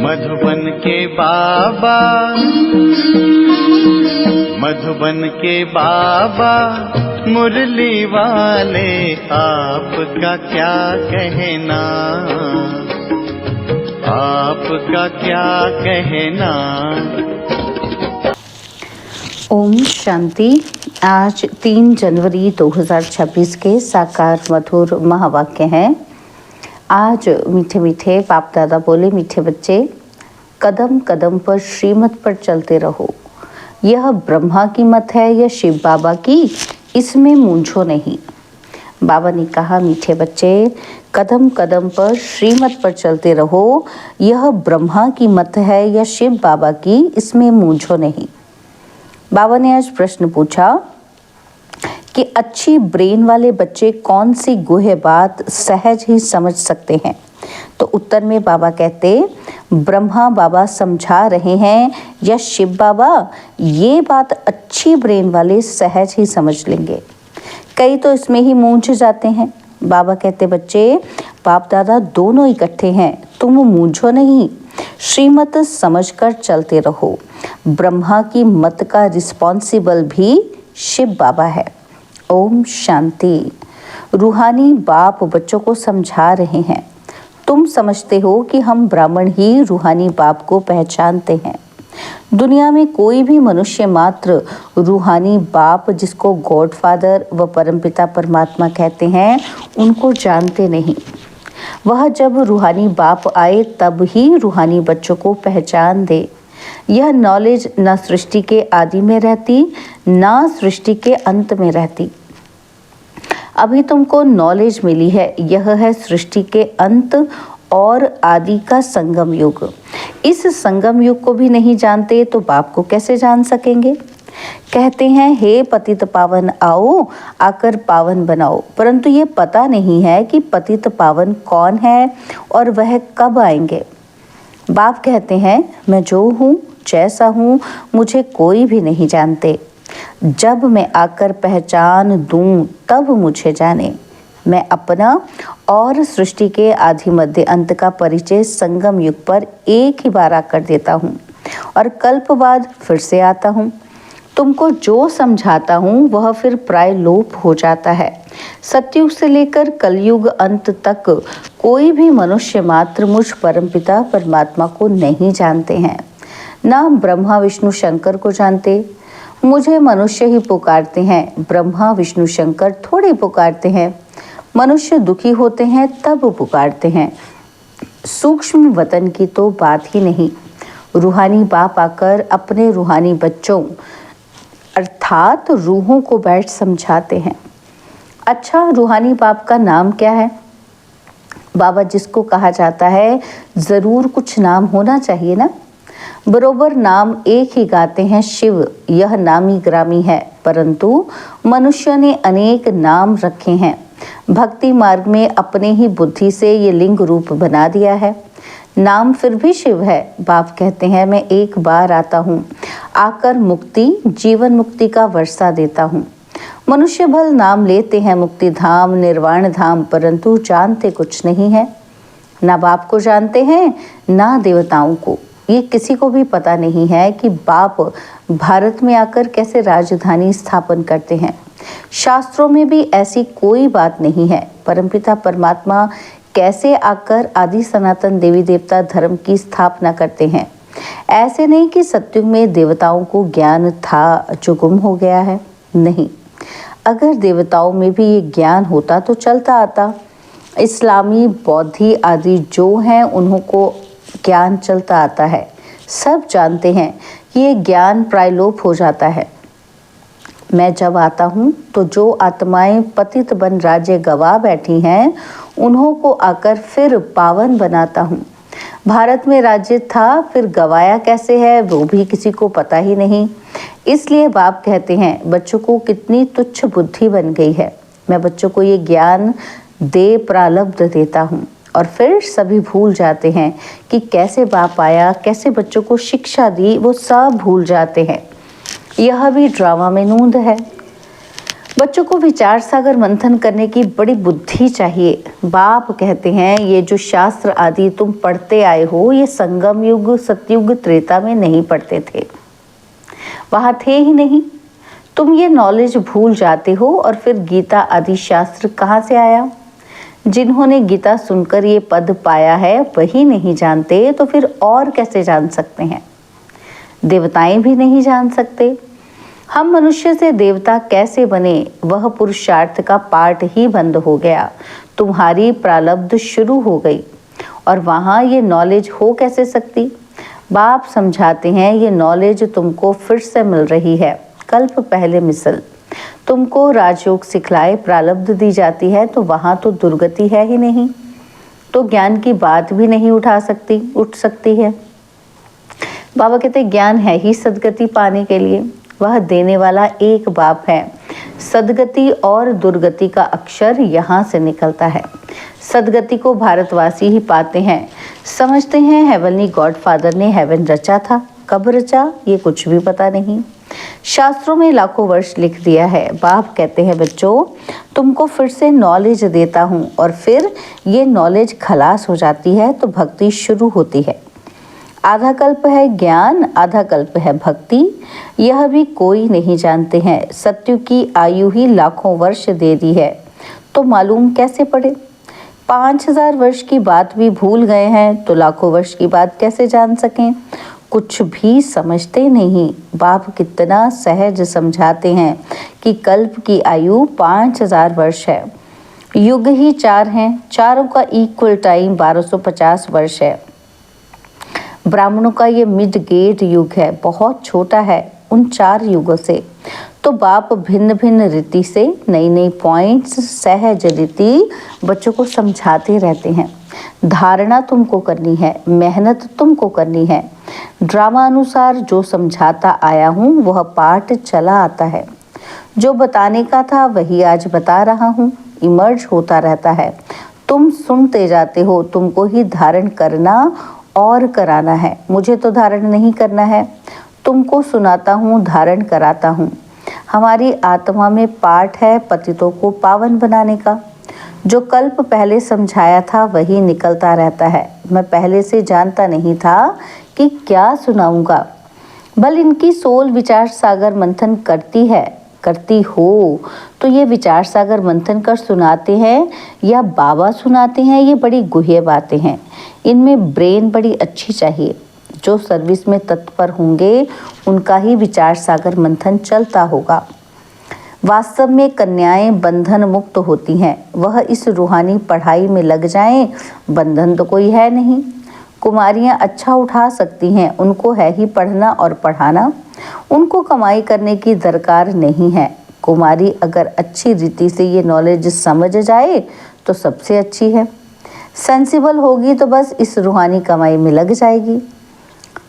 मधुबन के बाबा, मधुबन के बाबा मुरली वाले, आपका क्या कहना, आपका क्या कहना। ओम शांति। आज 3 जनवरी 2026 के साकार मधुर महावाक्य हैं। आज मीठे मीठे बाप दादा बोले, मीठे बच्चे, कदम कदम पर श्रीमत पर चलते रहो। यह ब्रह्मा की मत है या शिव बाबा की, इसमें मूंझो नहीं। बाबा ने कहा, मीठे बच्चे, कदम कदम पर श्रीमत पर चलते रहो। यह ब्रह्मा की मत है या शिव बाबा की, इसमें मूंझो नहीं। बाबा ने आज प्रश्न पूछा कि अच्छी ब्रेन वाले बच्चे कौन सी गुह्य बात सहज ही समझ सकते हैं। तो उत्तर में बाबा कहते, ब्रह्मा बाबा समझा रहे हैं या शिव बाबा, ये बात अच्छी ब्रेन वाले सहज ही समझ लेंगे। कई तो इसमें ही मूंझ जाते हैं। बाबा कहते, बच्चे, बाप दादा दोनों इकट्ठे हैं, तुम मूंझो नहीं, श्रीमत समझकर चलते रहो। ब्रह्मा की मत का रिस्पॉन्सिबल भी शिव बाबा है। ओम शांति। रूहानी बाप बच्चों को समझा रहे हैं। तुम समझते हो कि हम ब्राह्मण ही रूहानी बाप को पहचानते हैं। दुनिया में कोई भी मनुष्य मात्र रूहानी बाप, जिसको गॉड फादर व परमपिता परमात्मा कहते हैं, उनको जानते नहीं। वह जब रूहानी बाप आए तब ही रूहानी बच्चों को पहचान दे। यह नॉलेज न सृष्टि के आदि में रहती, न सृष्टि के अंत में रहती। अभी तुमको नॉलेज मिली है, यह है सृष्टि के अंत और आदि का संगम युग। इस संगम युग को भी नहीं जानते तो बाप को कैसे जान सकेंगे। कहते हैं, हे पतित पावन आओ, आकर पावन बनाओ, परंतु ये पता नहीं है कि पतित पावन कौन है और वह कब आएंगे। बाप कहते हैं, मैं जो हूँ, जैसा हूँ, मुझे कोई भी नहीं जानते। जब मैं आकर पहचान दूं तब मुझे जाने। मैं अपना और सृष्टि के आदि मध्य अंत का परिचय संगम युग पर एक ही बार आकर देता हूँ और कल्प बाद फिर से आता हूँ। तुमको जो समझाता हूँ वह फिर प्राय लोप हो जाता है। सतयुग से लेकर कलयुग अंत तक कोई भी मनुष्य मात्र मुझ परमपिता परमात्मा को नहीं जानते हैं, ना ब्रह्मा विष्णु शंकर को जानते। मुझे मनुष्य ही पुकारते हैं, ब्रह्मा विष्णु शंकर थोड़े पुकारते हैं। मनुष्य दुखी होते हैं तब पुकारते हैं। सूक्ष्म वतन की तो बात ही नहीं। रूहानी बाप आकर अपने रूहानी बच्चों अर्थात रूहों को बैठ समझाते हैं। अच्छा, रूहानी बाप का नाम क्या है? बाबा जिसको कहा जाता है, जरूर कुछ नाम होना चाहिए ना। बरोबर नाम एक ही गाते हैं, शिव। यह नामी ग्रामी है, परंतु मनुष्य ने अनेक नाम रखे हैं। भक्ति मार्ग में अपने ही बुद्धि से ये लिंग रूप बना दिया है। नाम फिर भी शिव है। बाप कहते हैं, मैं एक बार आता हूँ, आकर मुक्ति, जीवन मुक्ति का वर्षा देता हूँ। मनुष्य भल नाम लेते हैं मुक्ति धाम, निर्वाण धाम, परंतु जानते कुछ नहीं है। ना बाप को जानते हैं, ना देवताओं को। ये किसी को भी पता नहीं है कि बाप भारत में आकर कैसे राजधानी स्थापन करते हैं। शास्त्रों में भी ऐसी कोई बात नहीं है। परमपिता परमात्मा कैसे आकर आदि सनातन देवी देवता धर्म की स्थापना करते हैं। ऐसे नहीं कि सतयुग में देवताओं को ज्ञान था जो गुम हो गया है, नहीं। अगर देवताओं में भी ये ज्ञान होता तो चलता आता। इस्लामी, बौद्धि आदि जो हैं, उन्हों को ज्ञान चलता आता है। सब जानते हैं कि ये ज्ञान प्रायलोप हो जाता है। मैं जब आता हूँ तो जो आत्माएं पतित बन राज्य गवा बैठी हैं, उन्हों को आकर फिर पावन बनाता हूँ। भारत में राज्य था, फिर गवाया कैसे है वो भी किसी को पता ही नहीं। इसलिए बाप कहते हैं, बच्चों को कितनी तुच्छ बुद्धि बन गई है। मैं बच्चों को ये ज्ञान दे प्रारब्ध देता हूँ और फिर सभी भूल जाते हैं कि कैसे बाप आया, कैसे बच्चों को शिक्षा दी, वो सब भूल जाते हैं। यह भी ड्रामा में नूंद है। बच्चों को विचार सागर मंथन करने की बड़ी बुद्धि चाहिए। बाप कहते हैं ये जो शास्त्र आदि तुम पढ़ते आए हो ये संगम युग सतयुग त्रेता में नहीं पढ़ते थे, वहां थे ही नहीं। तुम ये नॉलेज भूल जाते हो और फिर गीता आदि शास्त्र कहाँ से आया? जिन्होंने गीता सुनकर ये पद पाया है वही नहीं जानते तो फिर और कैसे जान सकते हैं? देवताएं भी नहीं जान सकते। हम मनुष्य से देवता कैसे बने वह पुरुषार्थ का पाठ ही बंद हो गया। तुम्हारी प्रारब्ध शुरू हो गई और वहाँ ये नॉलेज हो कैसे सकती? बाप समझाते हैं ये नॉलेज तुमको फिर से मिल रही है। कल्प पहले मिसल तुमको राजयोग सिखलाए प्रारब्ध दी जाती है तो वहाँ तो दुर्गति है ही नहीं, तो ज्ञान की बात भी नहीं उठ सकती है। बाबा कहते ज्ञान है ही सदगति पाने के लिए, वह देने वाला एक बाप है। सदगति और दुर्गति का अक्षर यहाँ से निकलता है। सदगति को भारतवासी ही पाते हैं। समझते हैं हेवनली गॉडफादर ने हेवन रचा था, कब रचा ये कुछ भी पता नहीं। शास्त्रों में लाखों वर्ष लिख दिया है। बाप कहते हैं बच्चों तुमको फिर से नॉलेज देता हूँ और फिर ये नॉलेज खलास हो जाती है तो भक्ति शुरू होती है। आधा कल्प है ज्ञान, आधा कल्प है भक्ति, यह भी कोई नहीं जानते हैं। सत्यु की आयु ही लाखों वर्ष दे दी है तो मालूम कैसे पड़े? 5000 वर्ष की बात भी भूल गए हैं तो लाखों वर्ष की बात कैसे जान सकें? कुछ भी समझते नहीं। बाप कितना सहज समझाते हैं कि कल्प की आयु 5000 वर्ष है। युग ही 4 हैं, चारों का इक्वल टाइम 1250 वर्ष है। ब्राह्मणों का ये मिड गेट युग है, बहुत छोटा है उन 4 युगों से। तो बाप भिन्न भिन्न रीति से नई नई पॉइंट्स सहज रीति बच्चों को समझाते रहते हैं। धारणा तुमको करनी है, मेहनत तुमको करनी है। ड्रामा अनुसार जो समझाता आया हूँ वह पाठ चला आता है। जो बताने का था वही आज बता रहा हूँ, इमर्ज होता रहता है। तुम सुनते जाते हो, तुमको ही धारण करना और कराना है। मुझे तो धारण नहीं करना है, तुमको सुनाता हूँ, धारण कराता हूँ। हमारी आत्मा में पाठ है पतितों को पावन बनाने का। जो कल्प पहले समझाया था वही निकलता रहता है। मैं पहले से जानता नहीं था कि क्या सुनाऊंगा। बल इनकी सोल विचार सागर मंथन करती हो तो ये विचार सागर मंथन कर सुनाते हैं या बाबा सुनाते हैं, ये बड़ी गुह्य बातें हैं। इनमें ब्रेन बड़ी अच्छी चाहिए। जो सर्विस में तत्पर होंगे उनका ही विचार सागर मंथन चलता होगा। वास्तव में कन्याएं बंधन मुक्त होती हैं, वह इस रूहानी पढ़ाई में लग जाएं, बंधन तो कोई है नहीं। कुमारियां अच्छा उठा सकती हैं, उनको है ही पढ़ना और पढ़ाना, उनको कमाई करने की दरकार नहीं है। कुमारी अगर अच्छी रीति से ये नॉलेज समझ जाए तो सबसे अच्छी है। सेंसिबल होगी तो बस इस रूहानी कमाई में लग जाएगी।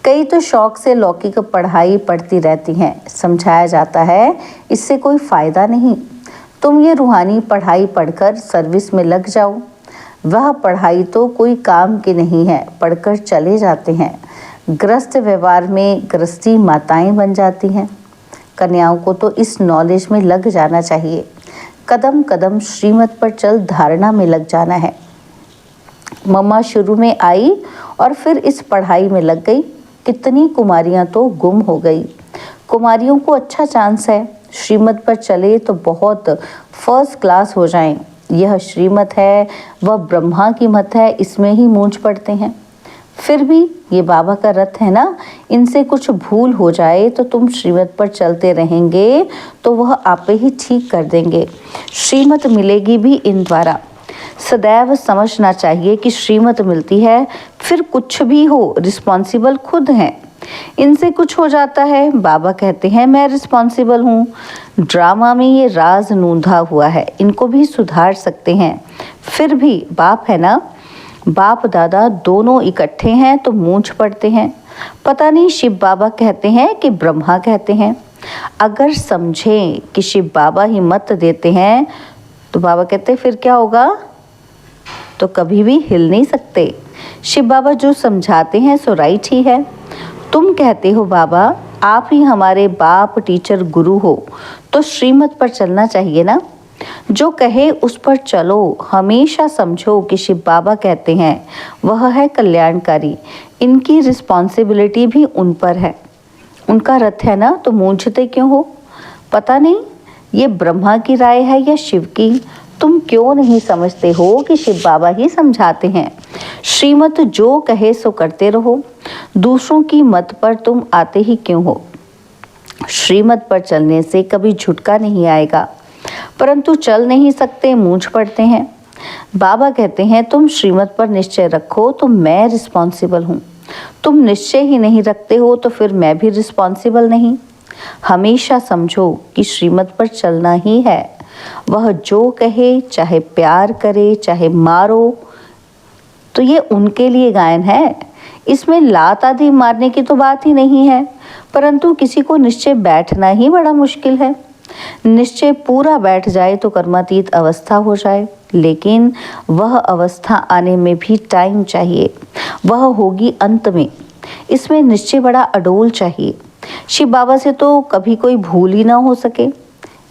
कई तो शौक से लौकिक पढ़ाई पढ़ती रहती हैं, समझाया जाता है इससे कोई फ़ायदा नहीं। तुम ये रूहानी पढ़ाई पढ़कर सर्विस में लग जाओ। वह पढ़ाई तो कोई काम की नहीं है, पढ़कर चले जाते हैं। ग्रस्त व्यवहार में गृहस्थी माताएं बन जाती हैं। कन्याओं को तो इस नॉलेज में लग जाना चाहिए। कदम कदम श्रीमत पर चल धारणा में लग जाना है। मम्मा शुरू में आई और फिर इस पढ़ाई में लग गई। कितनी कुमारियां तो गुम हो गई। कुमारियों को अच्छा चांस है, श्रीमत पर चले तो बहुत फर्स्ट क्लास हो जाएं। यह श्रीमत है, वह ब्रह्मा की मत है, इसमें ही मूंझ पड़ते हैं। फिर भी ये बाबा का रथ है ना, इनसे कुछ भूल हो जाए तो तुम श्रीमत पर चलते रहेंगे तो वह आप ही ठीक कर देंगे। श्रीमत मिलेगी भी इन द्वारा। सदैव समझना चाहिए कि श्रीमत मिलती है, फिर कुछ भी हो रिस्पॉन्सिबल खुद हैं। इनसे कुछ हो जाता है, बाबा कहते हैं मैं रिस्पॉन्सिबल हूँ। ड्रामा में ये राज नूंधा हुआ है, इनको भी सुधार सकते हैं। फिर भी बाप है ना, बाप दादा दोनों इकट्ठे हैं तो मूंझ पड़ते हैं। पता नहीं शिव बाबा कहते हैं कि ब्रह्मा कहते हैं। अगर समझें कि शिव बाबा ही मत देते हैं तो बाबा कहते फिर क्या होगा, तो कभी भी हिल नहीं सकते। शिव बाबा जो समझाते हैं सो राइट ही है। तुम कहते हो बाबा आप ही हमारे बाप टीचर गुरु हो, तो श्रीमत पर चलना चाहिए ना। जो कहे उस पर चलो। हमेशा समझो कि शिव बाबा कहते हैं वह है कल्याणकारी, इनकी रिस्पॉन्सिबिलिटी भी उन पर है। उनका रथ है ना, तो मूंझते क्यों हो? पता नहीं ये ब्रह्मा की राय है या शिव की। तुम क्यों नहीं समझते हो कि शिव बाबा ही समझाते हैं। श्रीमत जो कहे सो करते रहो, दूसरों की मत पर तुम आते ही क्यों हो। श्रीमत पर चलने से कभी झुटका नहीं आएगा, परंतु चल नहीं सकते, मूंझ पड़ते हैं। बाबा कहते हैं तुम श्रीमत पर निश्चय रखो तो मैं रिस्पॉन्सिबल हूँ। तुम निश्चय ही नहीं रखते हो तो फिर मैं भी रिस्पॉन्सिबल नहीं। हमेशा समझो कि श्रीमत पर चलना ही है। वह जो कहे, चाहे प्यार करे चाहे मारो, तो ये उनके लिए गायन है। इसमें लात आदि मारने की तो बात ही नहीं है, परंतु किसी को निश्चय बैठना ही बड़ा मुश्किल है। निश्चय पूरा बैठ जाए तो कर्मातीत अवस्था हो जाए, लेकिन वह अवस्था आने में भी टाइम चाहिए। वह होगी अंत में। इसमें निश्चय बड़ा अडोल चाहिए। शिव बाबा से तो कभी कोई भूल ही ना हो सके।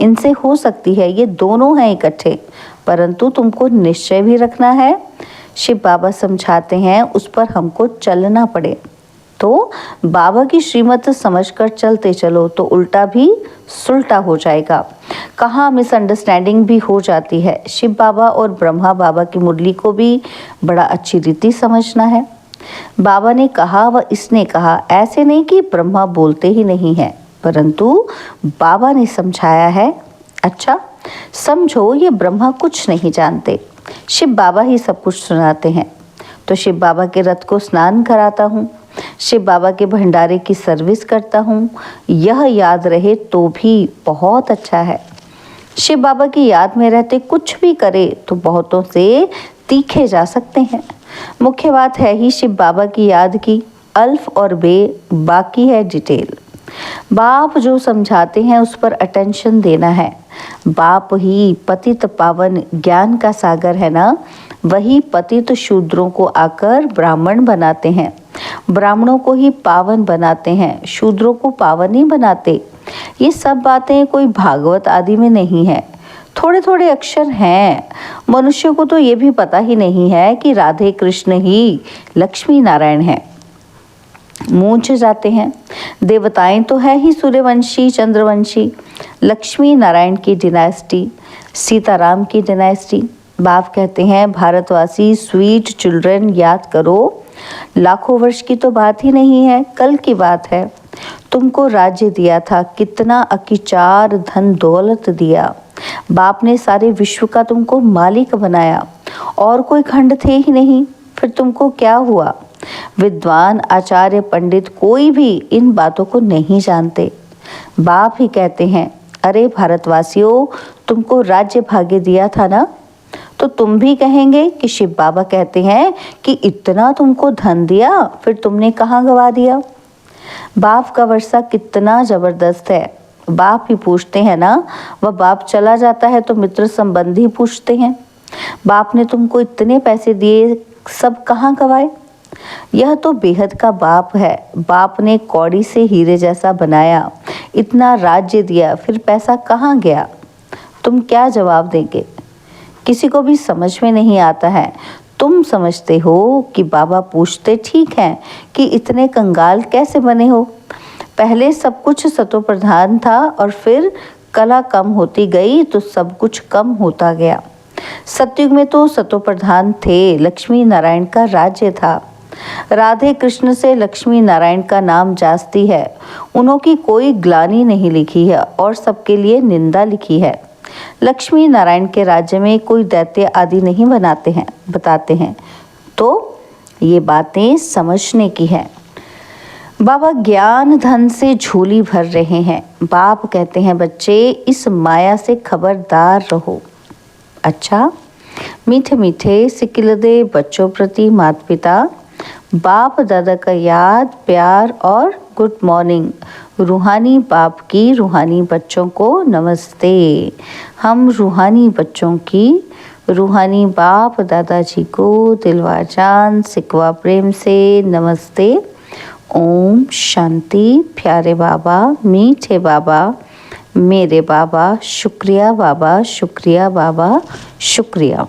इनसे हो सकती है, ये दोनों हैं इकट्ठे, परंतु तुमको निश्चय भी रखना है। शिव बाबा समझाते हैं उस पर हमको चलना पड़े। तो बाबा की श्रीमत समझकर चलते चलो तो उल्टा भी सुलटा हो जाएगा। कहाँ मिसअंडरस्टैंडिंग भी हो जाती है। शिव बाबा और ब्रह्मा बाबा की मुरली को भी बड़ा अच्छी रीति समझना है। बाबा ने कहा व इसने कहा, ऐसे नहीं कि ब्रह्मा बोलते ही नहीं है, परंतु बाबा ने समझाया है। अच्छा समझो ये ब्रह्मा कुछ नहीं जानते, शिव बाबा ही सब कुछ सुनाते हैं। तो शिव बाबा के रथ को स्नान कराता हूँ, शिव बाबा के भंडारे की सर्विस करता हूँ। यह याद रहे तो भी बहुत अच्छा है। शिव बाबा की याद में रहते कुछ भी करे तो बहुतों से तीखे जा सकते हैं। मुख्य बात है ही शिव बाबा की याद की, अल्फ और बे बाकी है डिटेल। बाप जो समझाते हैं उस पर अटेंशन देना है। बाप ही पतित पावन ज्ञान का सागर है ना, वही पतित शूद्रों को आकर ब्राह्मण बनाते हैं। ब्राह्मणों को ही पावन बनाते हैं, शूद्रों को पावन नहीं बनाते। ये सब बातें कोई भागवत आदि में नहीं है, थोड़े थोड़े अक्षर हैं। मनुष्य को तो ये भी पता ही नहीं है कि राधे कृष्ण ही लक्ष्मी नारायण हैं। मूंझ जाते हैं। देवताएं तो है ही सूर्यवंशी चंद्रवंशी, लक्ष्मी नारायण की डिनास्टी, सीताराम की डिनास्टी। बाप कहते हैं भारतवासी स्वीट चिल्ड्रन याद करो, लाखों वर्ष की तो बात ही नहीं है, कल की बात है। तुमको राज्य दिया था, कितना अकिचार धन दौलत दिया। बाप ने सारे विश्व का तुमको मालिक बनाया, और कोई खंड थे ही नहीं, फिर तुमको क्या हुआ। विद्वान आचार्य पंडित कोई भी इन बातों को नहीं जानते। बाप ही कहते हैं अरे भारतवासियों, तुमको राज्य भाग्य दिया था ना। तो तुम भी कहेंगे कि शिव बाबा कहते हैं कि इतना तुमको धन दिया, फिर तुमने कहाँ गवा दिया। बाप का वर्षा कितना जबरदस्त है। बाप ही पूछते हैं ना, वह बाप चला जाता है तो मित्र संबंधी पूछते हैं बाप ने तुमको इतने पैसे दिए, सब कहाँ गवाए। यह तो बेहद का बाप है। बाप ने कौड़ी से हीरे जैसा बनाया, इतना राज्य दिया, फिर पैसा कहाँ गया। तुम क्या जवाब देंगे। किसी को भी समझ में नहीं आता है। तुम समझते हो कि बाबा पूछते ठीक है कि इतने कंगाल कैसे बने हो। पहले सब कुछ सतो प्रधान था और फिर कला कम होती गई तो सब कुछ कम होता गया। सतयुग में तो सतो प्रधान थे, लक्ष्मी नारायण का राज्य था। राधे कृष्ण से लक्ष्मी नारायण का नाम जास्ती है। उन्हों की कोई ग्लानि नहीं लिखी है और सबके लिए निंदा लिखी है। लक्ष्मी नारायण के राज्य में कोई दैत्य आदि नहीं बताते हैं। तो ये बातें समझने की है। बाबा ज्ञान धन से झोली भर रहे हैं। बाप कहते हैं बच्चे इस माया से खबरदार रहो। अच्छा मीठे मीठे सिकिलदे बच्चों प्रति माता पिता बाप दादा का याद प्यार और गुड मॉर्निंग। रूहानी बाप की रूहानी बच्चों को नमस्ते। हम रूहानी बच्चों की रूहानी बाप दादाजी को दिलवा जान सिकवा प्रेम से नमस्ते। ओम शांति। प्यारे बाबा, मीठे बाबा, मेरे बाबा शुक्रिया, बाबा शुक्रिया, बाबा शुक्रिया।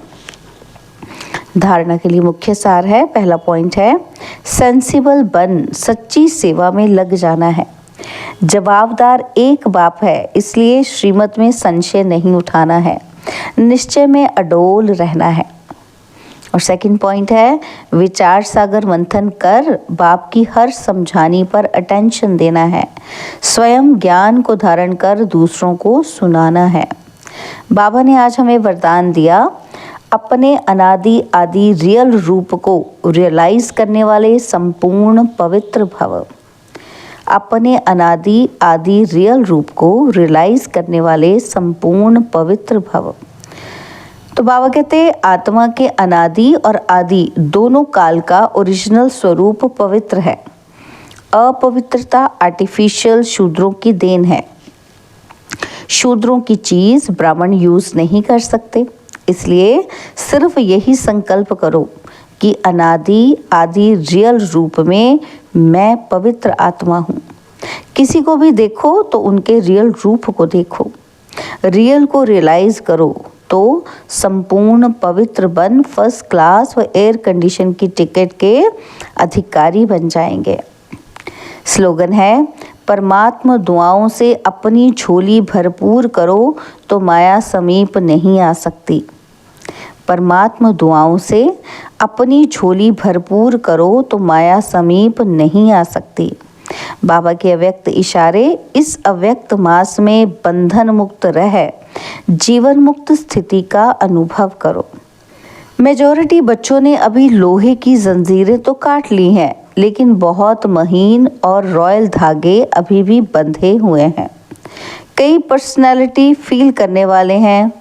धारणा के लिए मुख्य सार है, पहला पॉइंट है सेंसिबल बन सच्ची सेवा में लग जाना है। जवाबदार एक बाप है, इसलिए श्रीमत में संशय नहीं उठाना है, निश्चय में अडोल रहना है। और सेकंड पॉइंट है विचार सागर मंथन कर बाप की हर समझानी पर अटेंशन देना है, स्वयं ज्ञान को धारण कर दूसरों को सुनाना है। बाबा ने आज हमें वरदान दिया, अपने अनादि आदि रियल रूप को रियलाइज करने वाले संपूर्ण पवित्र भव। अपने अनादि आदि रियल रूप को रियलाइज करने वाले संपूर्ण पवित्र भव। तो बाबा कहते आत्मा के अनादि और आदि दोनों काल का ओरिजिनल स्वरूप पवित्र है। अपवित्रता आर्टिफिशियल शूद्रों की देन है। शूद्रों की चीज ब्राह्मण यूज नहीं कर सकते, इसलिए सिर्फ यही संकल्प करो कि अनादि आदि रियल रूप में मैं पवित्र आत्मा हूँ। किसी को भी देखो तो उनके रियल रूप को देखो, रियल को रियलाइज करो तो संपूर्ण पवित्र बन फर्स्ट क्लास व एयर कंडीशन की टिकट के अधिकारी बन जाएंगे। स्लोगन है परमात्मा दुआओं से अपनी झोली भरपूर करो तो माया समीप नहीं आ सकती। परमात्मा दुआओं से अपनी झोली भरपूर करो तो माया समीप नहीं आ सकती। बाबा के अव्यक्त इशारे, इस अव्यक्त मास में बंधन मुक्त रह जीवन मुक्त स्थिति का अनुभव करो। मेजॉरिटी बच्चों ने अभी लोहे की जंजीरें तो काट ली हैं, लेकिन बहुत महीन और रॉयल धागे अभी भी बंधे हुए हैं। कई पर्सनालिटी फील करने वाले हैं,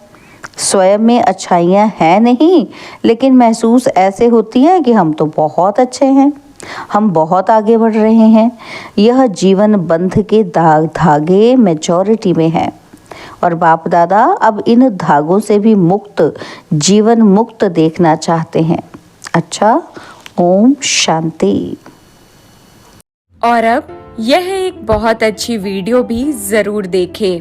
स्वयं में अच्छाइयाँ हैं नहीं, लेकिन महसूस ऐसे होती है कि हम तो बहुत अच्छे हैं, हम बहुत आगे बढ़ रहे हैं। यह जीवन बंध के धागे मेजॉरिटी में हैं और बाप दादा अब इन धागों से भी मुक्त जीवन मुक्त देखना चाहते हैं। अच्छा, ओम शांति। और अब यह एक बहुत अच्छी वीडियो भी जरूर देखें।